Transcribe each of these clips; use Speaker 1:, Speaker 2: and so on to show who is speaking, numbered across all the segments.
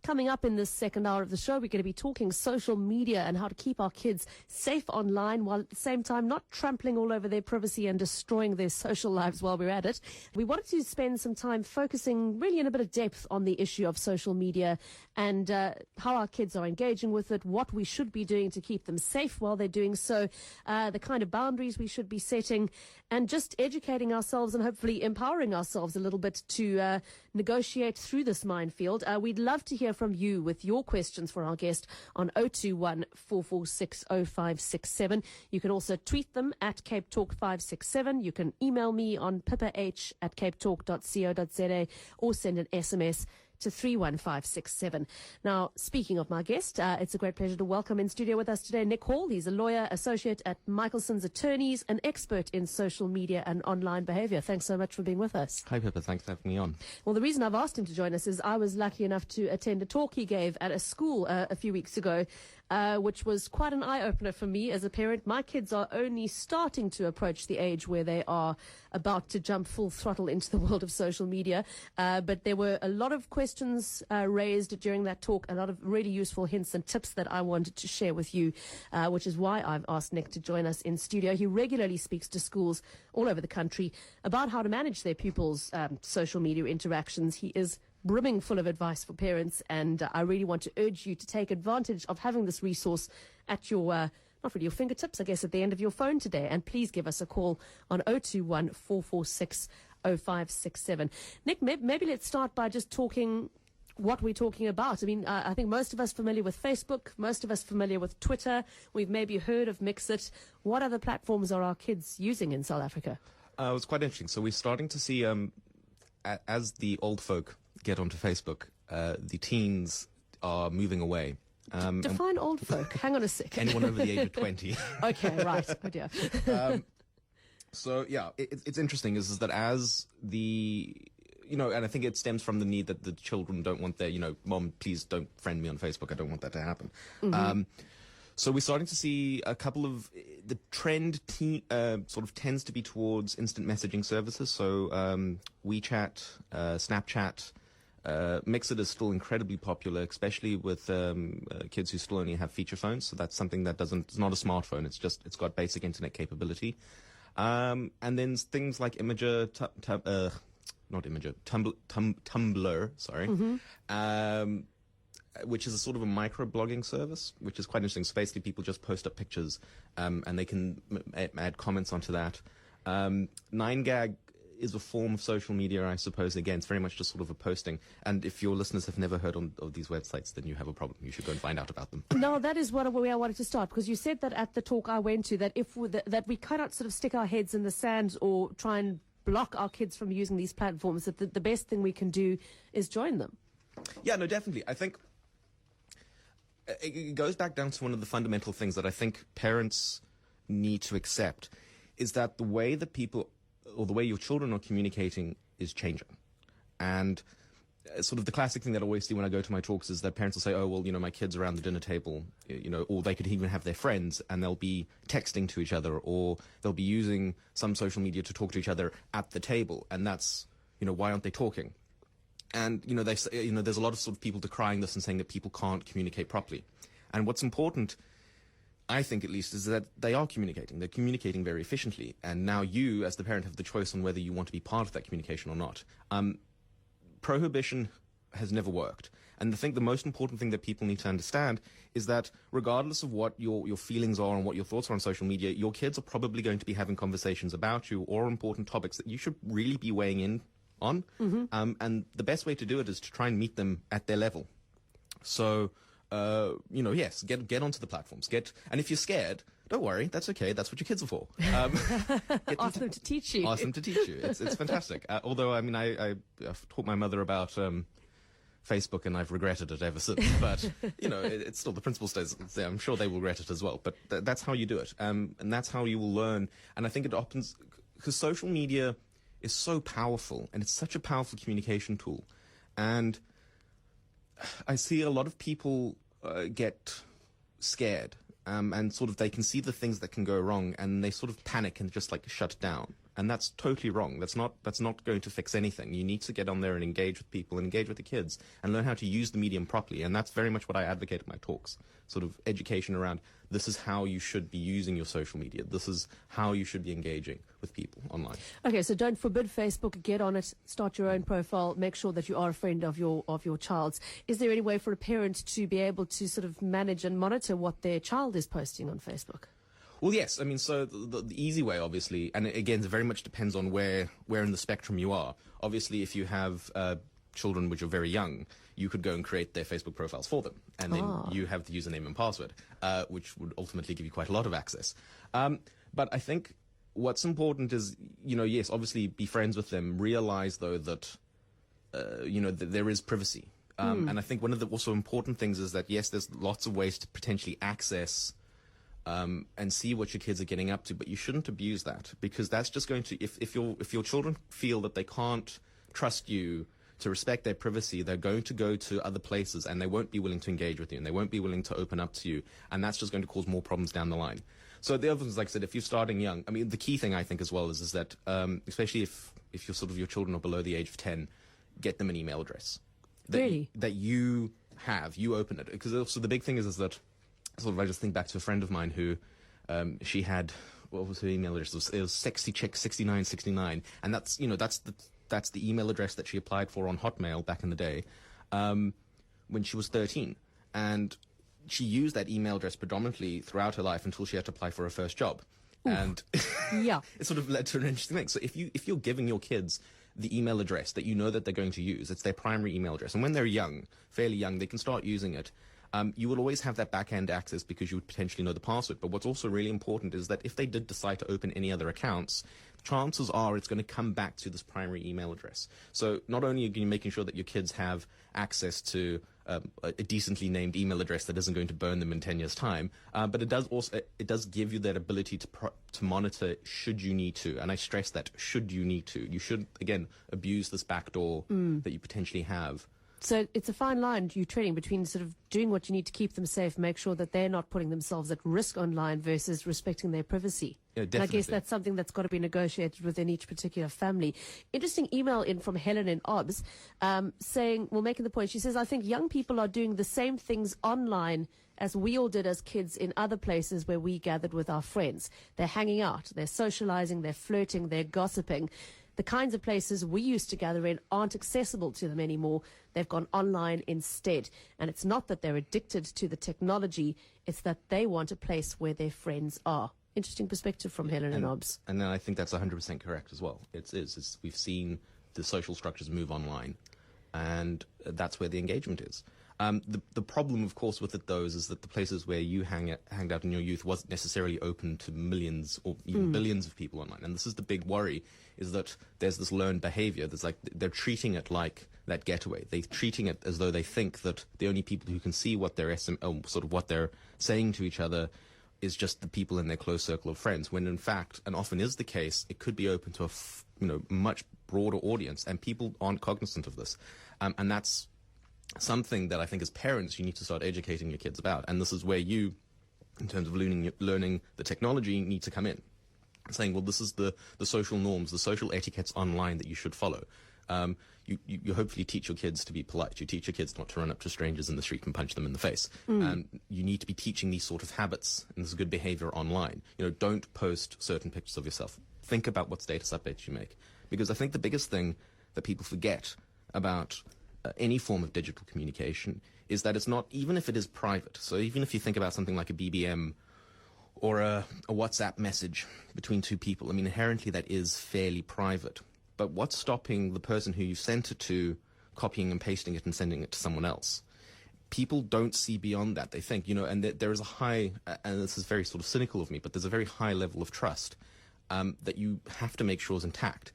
Speaker 1: Coming up in this second hour of the show, we're going to be talking social media and how to keep our kids safe online while at the same time not trampling all over their privacy and destroying their social lives while we're at it. We wanted to spend some time focusing really in a bit of depth on the issue of social media and how our kids are engaging with it, what we should be doing to keep them safe while they're doing so, the kind of boundaries we should be setting, and just educating ourselves and hopefully empowering ourselves a little bit to negotiate through this minefield. We'd love to hear from you with your questions for our guest on 021 446 0567. You can also tweet them at Cape Talk 567. You can email me on pippah@capetalk.co.za or send an SMS to 31567. Now, speaking of my guest, it's a great pleasure to welcome in studio with us today Nick Hall. He's a lawyer, associate at Michalsons Attorneys, an expert in social media and online behavior. Thanks so much for being with us.
Speaker 2: Hi, Pippa. Thanks for having me on.
Speaker 1: Well, the reason I've asked him to join us is I was lucky enough to attend a talk he gave at a school a few weeks ago, which was quite an eye-opener for me as a parent. My kids are only starting to approach the age where they are about to jump full throttle into the world of social media, but there were a lot of questions raised during that talk, a lot of really useful hints and tips that I wanted to share with you, which is why I've asked Nick to join us in studio. He regularly speaks to schools all over the country about how to manage their pupils' social media interactions. He is brimming full of advice for parents, and I really want to urge you to take advantage of having this resource at your not really your fingertips, I guess, at the end of your phone today. And please give us a call on 021 446 0567. Nick, maybe let's start by just talking what we're talking about. I mean, I think most of us familiar with Facebook, most of us familiar with Twitter. We've maybe heard of Mixit. What other platforms are our kids using in South Africa?
Speaker 2: It was quite interesting. So we're starting to see, as the old folk get onto Facebook, the teens are moving away.
Speaker 1: Define old folk. Hang on a sec.
Speaker 2: Anyone over the age of 20.
Speaker 1: Okay, right. Oh dear.
Speaker 2: So, yeah, it's interesting is that as the, and I think it stems from the need that the children don't want their, Mom, please don't friend me on Facebook. I don't want that to happen. Mm-hmm. So we're starting to see a couple of, the trend sort of tends to be towards instant messaging services. So WeChat, Snapchat, Mixit is still incredibly popular, especially with kids who still only have feature phones. So that's something that it's not a smartphone. It's got basic internet capability. And then things like Tumblr, sorry, mm-hmm. Which is a sort of a micro-blogging service, which is quite interesting. So basically people just post up pictures, and they can add comments onto that. 9gag is a form of social media, I suppose. Again, it's very much just sort of a posting. And if your listeners have never heard of these websites, then you have a problem. You should go and find out about them.
Speaker 1: No, that is where I wanted to start, because you said that at the talk I went to, that that we cannot sort of stick our heads in the sand or try and block our kids from using these platforms, that the best thing we can do is join them.
Speaker 2: Yeah, no, definitely. I think it goes back down to one of the fundamental things that I think parents need to accept, is that the way that people, or the way your children are communicating, is changing. And sort of the classic thing that I always see when I go to my talks is that parents will say, oh, well, my kids are around the dinner table, or they could even have their friends and they'll be texting to each other, or they'll be using some social media to talk to each other at the table. And that's, why aren't they talking? And, they say, there's a lot of sort of people decrying this and saying that people can't communicate properly. And what's important, I think at least, is that they are communicating. They're communicating very efficiently. And now you, as the parent, have the choice on whether you want to be part of that communication or not. Prohibition has never worked. And I think the most important thing that people need to understand is that regardless of what your feelings are and what your thoughts are on social media, your kids are probably going to be having conversations about you or important topics that you should really be weighing in on. Mm-hmm. And the best way to do it is to try and meet them at their level. So, yes, get onto the platforms. And if you're scared, don't worry, that's okay. That's what your kids are for.
Speaker 1: Ask them to teach you.
Speaker 2: Ask them to teach you. It's fantastic. Although, I mean, I've taught my mother about Facebook, and I've regretted it ever since. But, it's still, the principle stays there. I'm sure they will regret it as well. But that's how you do it. And that's how you will learn. And I think it happens because social media is so powerful, and it's such a powerful communication tool. And I see a lot of people get scared, and sort of they can see the things that can go wrong, and they sort of panic and just shut down. And that's totally wrong. That's not going to fix anything. You need to get on there and engage with people and engage with the kids and learn how to use the medium properly. And that's very much what I advocate in my talks, sort of education around this is how you should be using your social media. This is how you should be engaging with people online.
Speaker 1: Okay, so don't forbid Facebook. Get on it. Start your own profile. Make sure that you are a friend of your child's. Is there any way for a parent to be able to sort of manage and monitor what their child is posting on Facebook?
Speaker 2: Well, yes. I mean, so the easy way, obviously, and again, it very much depends on where in the spectrum you are. Obviously, if you have children which are very young, you could go and create their Facebook profiles for them, and then you have the username and password, which would ultimately give you quite a lot of access. But I think what's important is, yes, obviously be friends with them. Realize, though, that, that there is privacy. And I think one of the also important things is that, yes, there's lots of ways to potentially access and see what your kids are getting up to, but you shouldn't abuse that, because that's just going to, if your children feel that they can't trust you to respect their privacy, they're going to go to other places and they won't be willing to engage with you and they won't be willing to open up to you, and that's just going to cause more problems down the line. So the other things, like I said, if you're starting young, I mean, the key thing I think as well is that especially if your children are below the age of 10, get them an email address that you open it, because also the big thing is that sort of, I just think back to a friend of mine who she had, what was her email address? It was sexychick6969, and that's the email address that she applied for on Hotmail back in the day when she was 13. And she used that email address predominantly throughout her life until she had to apply for her first job. Oof. And it sort of led to an interesting thing. So if you're giving your kids the email address that you know that they're going to use, it's their primary email address, and when they're young, fairly young, they can start using it. You will always have that back-end access because you would potentially know the password. But what's also really important is that if they did decide to open any other accounts, chances are it's going to come back to this primary email address. So not only are you making sure that your kids have access to a decently named email address that isn't going to burn them in 10 years' time, but it does give you that ability to monitor should you need to. And I stress that, should you need to. You should, again, abuse this backdoor that you potentially have.
Speaker 1: So it's a fine line you're treading between sort of doing what you need to keep them safe, make sure that they're not putting themselves at risk online, versus respecting their privacy.
Speaker 2: Yeah, definitely.
Speaker 1: And I guess that's something that's got to be negotiated within each particular family. Interesting email in from Helen in OBS making the point. She says, I think young people are doing the same things online as we all did as kids in other places where we gathered with our friends. They're hanging out, they're socializing, they're flirting, they're gossiping. The kinds of places we used to gather in aren't accessible to them anymore. They've gone online instead. And it's not that they're addicted to the technology, it's that they want a place where their friends are. Interesting perspective from Helen and OBS.
Speaker 2: And then I think that's 100% correct as well. We've seen the social structures move online, and that's where the engagement is. The problem, of course, with it, though, is that the places where you hanged out in your youth wasn't necessarily open to millions or even billions of people online. And this is the big worry, is that there's this learned behavior. They're treating it like that getaway. They're treating it as though they think that the only people who can see what they're what they're saying to each other is just the people in their close circle of friends. When in fact, and often is the case, it could be open to a much broader audience, and people aren't cognizant of this, and that's something that I think as parents you need to start educating your kids about. And this is where you, in terms of learning the technology, need to come in, saying, well, this is the social norms, the social etiquettes online that you should follow. You hopefully teach your kids to be polite. You teach your kids not to run up to strangers in the street and punch them in the face. You need to be teaching these sort of habits and this good behavior online. Don't post certain pictures of yourself. Think about what status updates you make. Because I think the biggest thing that people forget about any form of digital communication is that it's not, even if it is private, so even if you think about something like a BBM or a WhatsApp message between two people, I mean, inherently that is fairly private. But what's stopping the person who you sent it to copying and pasting it and sending it to someone else? People don't see beyond that. They think, and there is a high, and this is very sort of cynical of me, but there's a very high level of trust that you have to make sure is intact.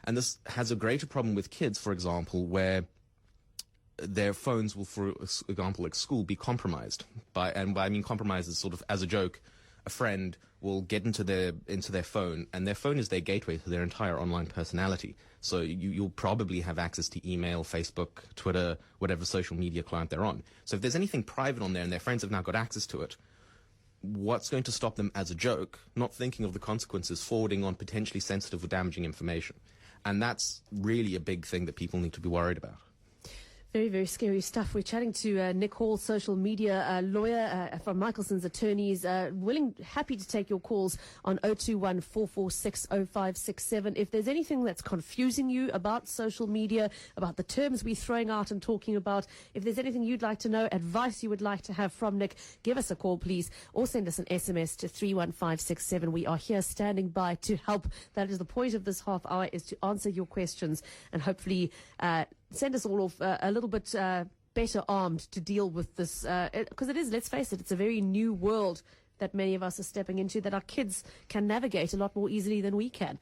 Speaker 2: And this has a greater problem with kids, for example, where their phones will, for example, like school, be compromised. And by I mean compromised is sort of as a joke. A friend will get into their phone, and their phone is their gateway to their entire online personality. So you'll probably have access to email, Facebook, Twitter, whatever social media client they're on. So if there's anything private on there and their friends have now got access to it, what's going to stop them as a joke, not thinking of the consequences, forwarding on potentially sensitive or damaging information. And that's really a big thing that people need to be worried about.
Speaker 1: Very, very scary stuff. We're chatting to Nick Hall, social media lawyer from Michalsons Attorneys, happy to take your calls on 021 446 0567. If there's anything that's confusing you about social media, about the terms we're throwing out and talking about, if there's anything you'd like to know, advice you would like to have from Nick, give us a call, please, or send us an SMS to 31567. We are here standing by to help. That is the point of this half hour, is to answer your questions and hopefully send us all off a little bit better armed to deal with this, because it is, let's face it, it's a very new world that many of us are stepping into, that our kids can navigate a lot more easily than we can.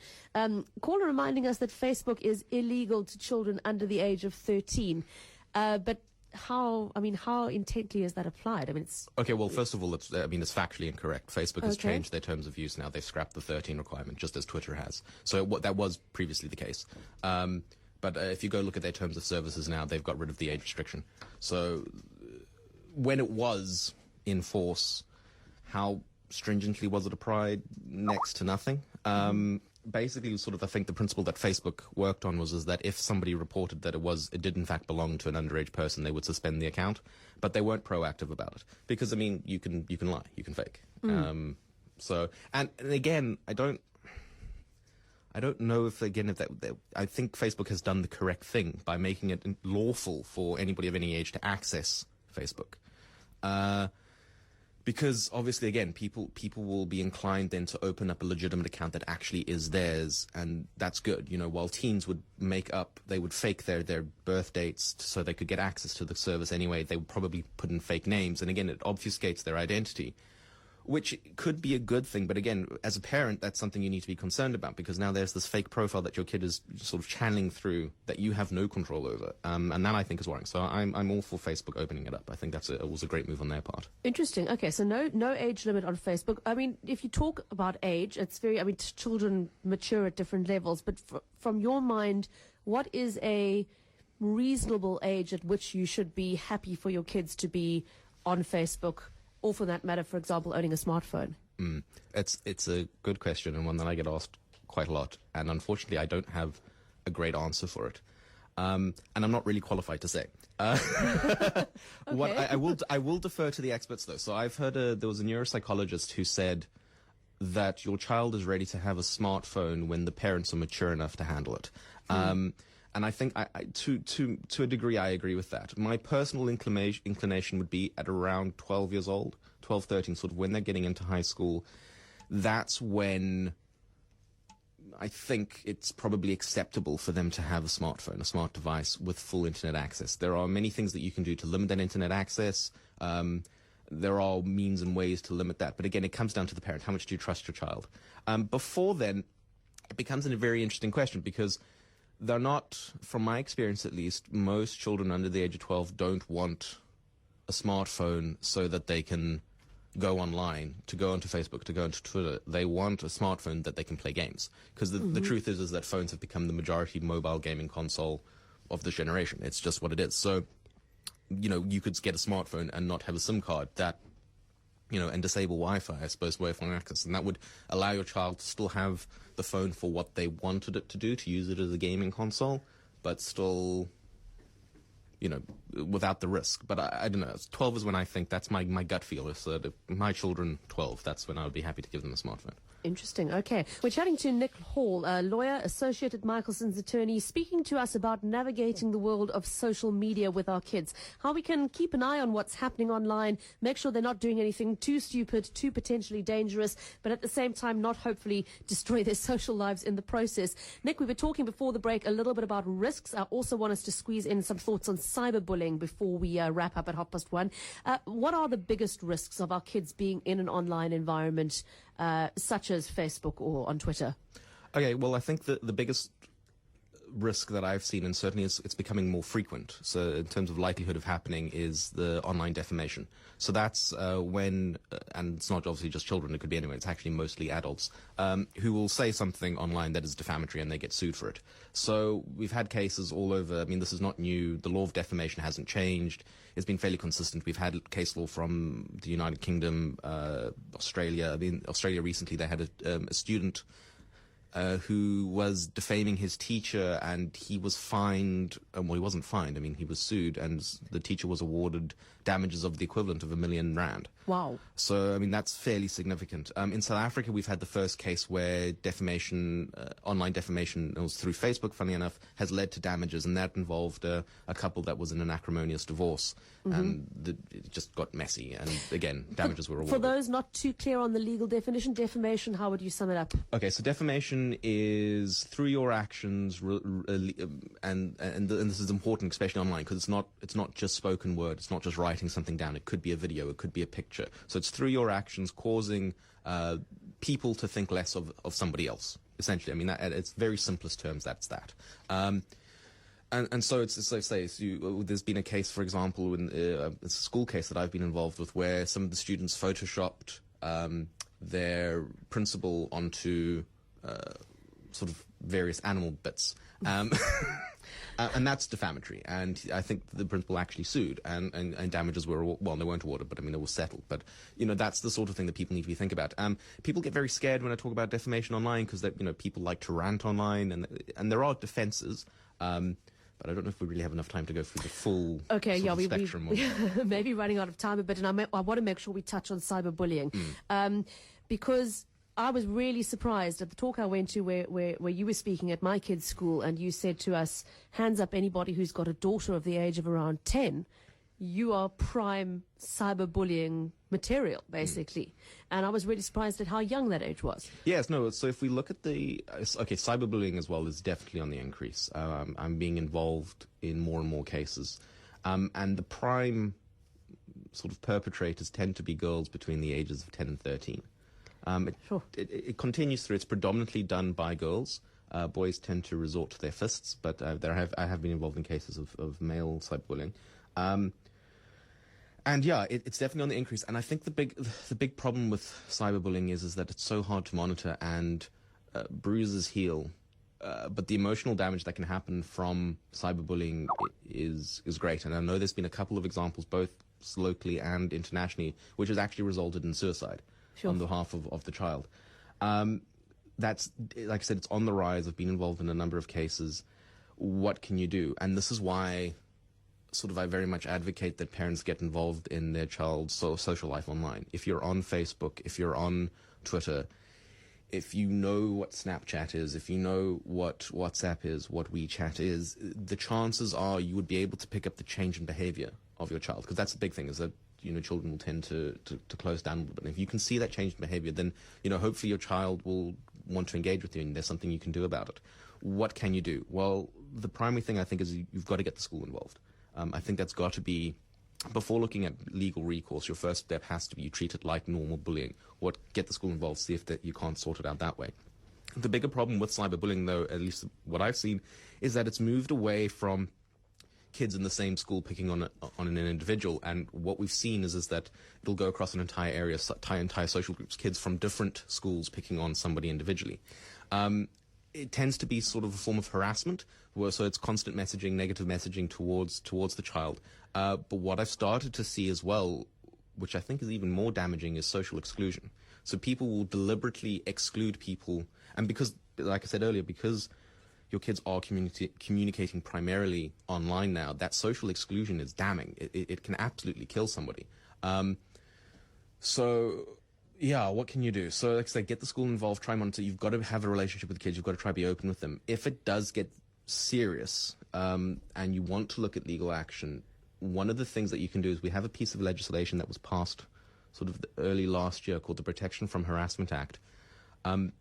Speaker 1: Caller reminding us that Facebook is illegal to children under the age of 13. But how intently is that applied? I mean, it's...
Speaker 2: Okay, well, first of all, it's factually incorrect. Facebook has changed their terms of use now. They've scrapped the 13 requirement, just as Twitter has. So that was previously the case. But if you go look at their terms of services now, they've got rid of the age restriction. So when it was in force, how stringently was it applied? Next to nothing. Basically, sort of, I think the principle that Facebook worked on was that if somebody reported that it did in fact belong to an underage person, they would suspend the account. But they weren't proactive about it because, I mean, you can lie, you can fake. And again, I don't know if I think Facebook has done the correct thing by making it lawful for anybody of any age to access Facebook. Because obviously, again, people will be inclined then to open up a legitimate account that actually is theirs, and that's good. While teens would fake their birth dates so they could get access to the service anyway, they would probably put in fake names, and again, it obfuscates their identity, which could be a good thing. But again, as a parent, that's something you need to be concerned about, because now there's this fake profile that your kid is sort of channeling through that you have no control over. And that, I think, is worrying. So I'm all for Facebook opening it up. I think it was a great move on their part. Interesting.
Speaker 1: Okay, so no age limit on Facebook. I mean, if you talk about age, it's children mature at different levels. But from your mind, what is a reasonable age at which you should be happy for your kids to be on Facebook? Or for that matter, for example, owning a smartphone?
Speaker 2: It's a good question, and one that I get asked quite a lot. And unfortunately, I don't have a great answer for it. And I'm not really qualified to say.
Speaker 1: Okay.
Speaker 2: What I will defer to the experts, though. So I've heard there was a neuropsychologist who said that your child is ready to have a smartphone when the parents are mature enough to handle it. And I think, to a degree, I agree with that. My personal inclination would be at around 12 years old, 12, 13, sort of when they're getting into high school. That's when I think it's probably acceptable for them to have a smartphone, a smart device with full internet access. There are many things that you can do to limit that internet access. There are means and ways to limit that. But again, it comes down to the parent. How much do you trust your child? Before then, it becomes a very interesting question, because they're not, from my experience at least, most children under the age of 12 don't want a smartphone so that they can go online, to go onto Facebook, to go onto Twitter. They want a smartphone that they can play games. Because the truth is that phones have become the majority mobile gaming console of this generation. It's just what it is. So, you could get a smartphone and not have a SIM card and disable Wi-Fi, I suppose, Wi-Fi access. And that would allow your child to still have the phone for what they wanted it to do, to use it as a gaming console, but still, without the risk. But I don't know. 12 is when I think, that's my gut feel. Is that if my children 12, that's when I would be happy to give them a smartphone.
Speaker 1: Interesting. Okay. We're chatting to Nick Hall, a lawyer, associate at Michalsons Attorney, speaking to us about navigating the world of social media with our kids, how we can keep an eye on what's happening online, make sure they're not doing anything too stupid, too potentially dangerous, but at the same time not hopefully destroy their social lives in the process. Nick, we were talking before the break a little bit about risks. I also want us to squeeze in some thoughts on cyberbullying before we wrap up at 1:30. What are the biggest risks of our kids being in an online environment, such as Facebook or on Twitter?
Speaker 2: Okay, well, I think the biggest risk that I've seen, and certainly it's becoming more frequent, so in terms of likelihood of happening, is the online defamation. So that's when, and it's not obviously just children, it could be anyone, it's actually mostly adults, who will say something online that is defamatory and they get sued for it. So we've had cases all over. I mean, this is not new. The law of defamation hasn't changed. It's been fairly consistent. We've had case law from the United Kingdom, Australia. I mean, Australia recently, they had a student who was defaming his teacher, and he was fined. Well, he wasn't fined. I mean, he was sued, and the teacher was awarded damages of the equivalent of R1 million.
Speaker 1: Wow.
Speaker 2: So, I mean, that's fairly significant. In South Africa, we've had the first case where defamation, online defamation, it was through Facebook, funny enough, has led to damages, and that involved a couple that was in an acrimonious divorce, and it just got messy, and again, damages were awarded.
Speaker 1: For those not too clear on the legal definition, defamation, how would you sum it up?
Speaker 2: Okay, so defamation is through your actions, and this is important, especially online, because it's not just spoken word, it's not just writing something down. It could be a video, it could be a picture. So it's through your actions causing people to think less of somebody else, essentially. I mean, at its very simplest terms, that's that. And so it's like, say, there's been a case, for example, it's a school case that I've been involved with, where some of the students photoshopped their principal onto sort of various animal bits. And that's defamatory, and I think the principal actually sued, and damages were, well, they weren't awarded, but I mean, it was settled. But, you know, that's the sort of thing that people need to be thinking about. People get very scared when I talk about defamation online, because, you know, people like to rant online, and there are defenses, but I don't know if we really have enough time to go through the full spectrum.
Speaker 1: We may be running out of time a bit, and I want to make sure we touch on cyberbullying, because I was really surprised at the talk I went to where you were speaking at my kids' school, and you said to us, hands up anybody who's got a daughter of the age of around 10, you are prime cyberbullying material, basically. And I was really surprised at how young that age was.
Speaker 2: Yes, no, so if we look at cyberbullying as well is definitely on the increase. I'm being involved in more and more cases. And the prime sort of perpetrators tend to be girls between the ages of 10 and 13. It continues through. It's predominantly done by girls. Boys tend to resort to their fists, but I have been involved in cases of male cyberbullying. And yeah, it's definitely on the increase. And I think the big problem with cyberbullying is that it's so hard to monitor, and bruises heal. But the emotional damage that can happen from cyberbullying is great. And I know there's been a couple of examples, both locally and internationally, which has actually resulted in suicide. Sure. On behalf of the child. That's, like I said, it's on the rise. I've been involved in a number of cases. What can you do? And this is why I very much advocate that parents get involved in their child's social life online. If you're on Facebook, if you're on Twitter, if you know what Snapchat is, if you know what WhatsApp is, what WeChat is, the chances are you would be able to pick up the change in behavior of your child. Because that's the big thing, is that, you know, children will tend to close down a little bit. And if you can see that change in behavior, then, you know, hopefully your child will want to engage with you, and there's something you can do about it. What can you do? Well, the primary thing I think is you've got to get the school involved. I think that's got to be, before looking at legal recourse, your first step has to be you treat it like normal bullying. Get the school involved, see if you can't sort it out that way. The bigger problem with cyberbullying, though, at least what I've seen, is that it's moved away from kids in the same school picking on an individual, and what we've seen is that it'll go across an entire area, entire social groups, kids from different schools picking on somebody individually. It tends to be sort of a form of harassment, so it's constant messaging, negative messaging towards the child. But what I've started to see as well, which I think is even more damaging, is social exclusion. So people will deliberately exclude people, and because, like I said earlier, because your kids are communicating primarily online now, that social exclusion is damning. It can absolutely kill somebody. So, yeah, what can you do? So, like I say, get the school involved, try and monitor. You've got to have a relationship with the kids. You've got to try to be open with them. If it does get serious, and you want to look at legal action, one of the things that you can do is we have a piece of legislation that was passed sort of early last year called the Protection from Harassment Act.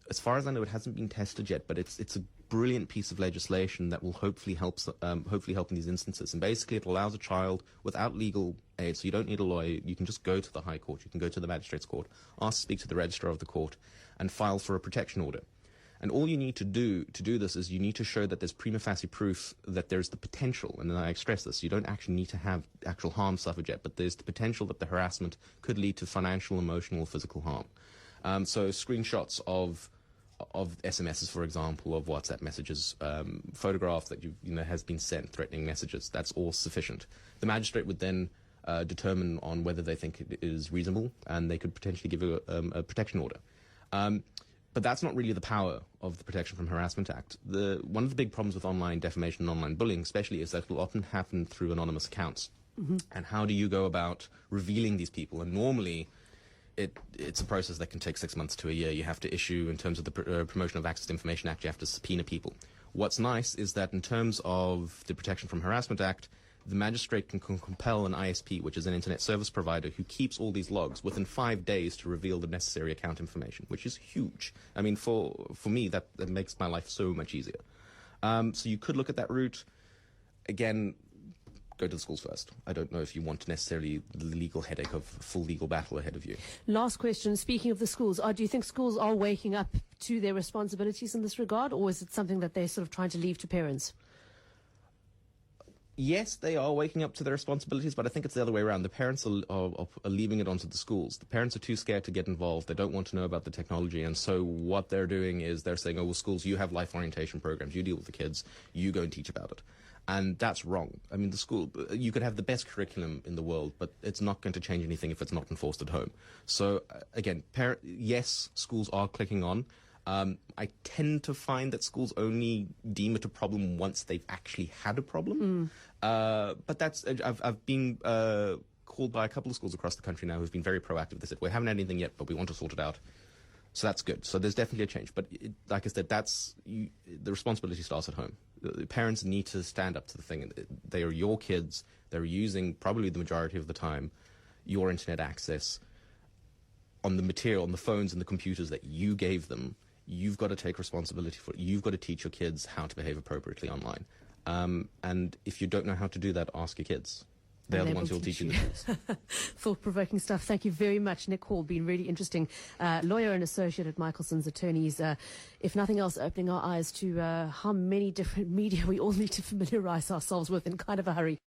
Speaker 2: As far as I know, it hasn't been tested yet, but it's a brilliant piece of legislation that will hopefully help in these instances. And basically, it allows a child, without legal aid, so you don't need a lawyer, you can just go to the High Court, you can go to the Magistrates Court, ask to speak to the Registrar of the Court, and file for a protection order. And all you need to do this is you need to show that there's prima facie proof that there's the potential, and I stress this, you don't actually need to have actual harm suffered yet, but there's the potential that the harassment could lead to financial, emotional, physical harm. So screenshots of SMSs, for example, of WhatsApp messages, photographs that has been sent, threatening messages, that's all sufficient. The magistrate would then determine on whether they think it is reasonable, and they could potentially give a protection order. But that's not really the power of the Protection from Harassment Act. One of the big problems with online defamation and online bullying especially is that it will often happen through anonymous accounts. Mm-hmm. And how do you go about revealing these people? And normally it's a process that can take 6 months to a year. You have to issue, in terms of the Promotion of Access to Information Act, you have to subpoena people. What's nice is that in terms of the Protection from Harassment Act, the magistrate can compel an ISP, which is an internet service provider, who keeps all these logs within 5 days to reveal the necessary account information, which is huge. I mean, for me, that makes my life so much easier. So you could look at that route. Again, go to the schools first. I don't know if you want necessarily the legal headache of a full legal battle ahead of you.
Speaker 1: Last question. Speaking of the schools, do you think schools are waking up to their responsibilities in this regard, or is it something that they're sort of trying to leave to parents?
Speaker 2: Yes, they are waking up to their responsibilities, but I think it's the other way around. The parents are leaving it onto the schools. The parents are too scared to get involved. They don't want to know about the technology. And so what they're doing is they're saying, oh, well, schools, you have life orientation programs. You deal with the kids. You go and teach about it. And that's wrong. I mean, the school, you could have the best curriculum in the world, but it's not going to change anything if it's not enforced at home. So, again, yes, schools are clicking on. I tend to find that schools only deem it a problem once they've actually had a problem. But I've been called by a couple of schools across the country now who've been very proactive. They said, we haven't had anything yet, but we want to sort it out. So that's good. So there's definitely a change. But like I said, the responsibility starts at home. The parents need to stand up to the thing. They are your kids. They're using, probably the majority of the time, your internet access on the material, on the phones and the computers that you gave them. You've got to take responsibility for it. You've got to teach your kids how to behave appropriately online. And if you don't know how to do that, ask your kids. They're the ones who'll teach you the tools.
Speaker 1: Thought-provoking stuff. Thank you very much, Nick Hall. Been really interesting. Lawyer and associate at Michalsons Attorneys. If nothing else, opening our eyes to how many different media we all need to familiarize ourselves with in kind of a hurry.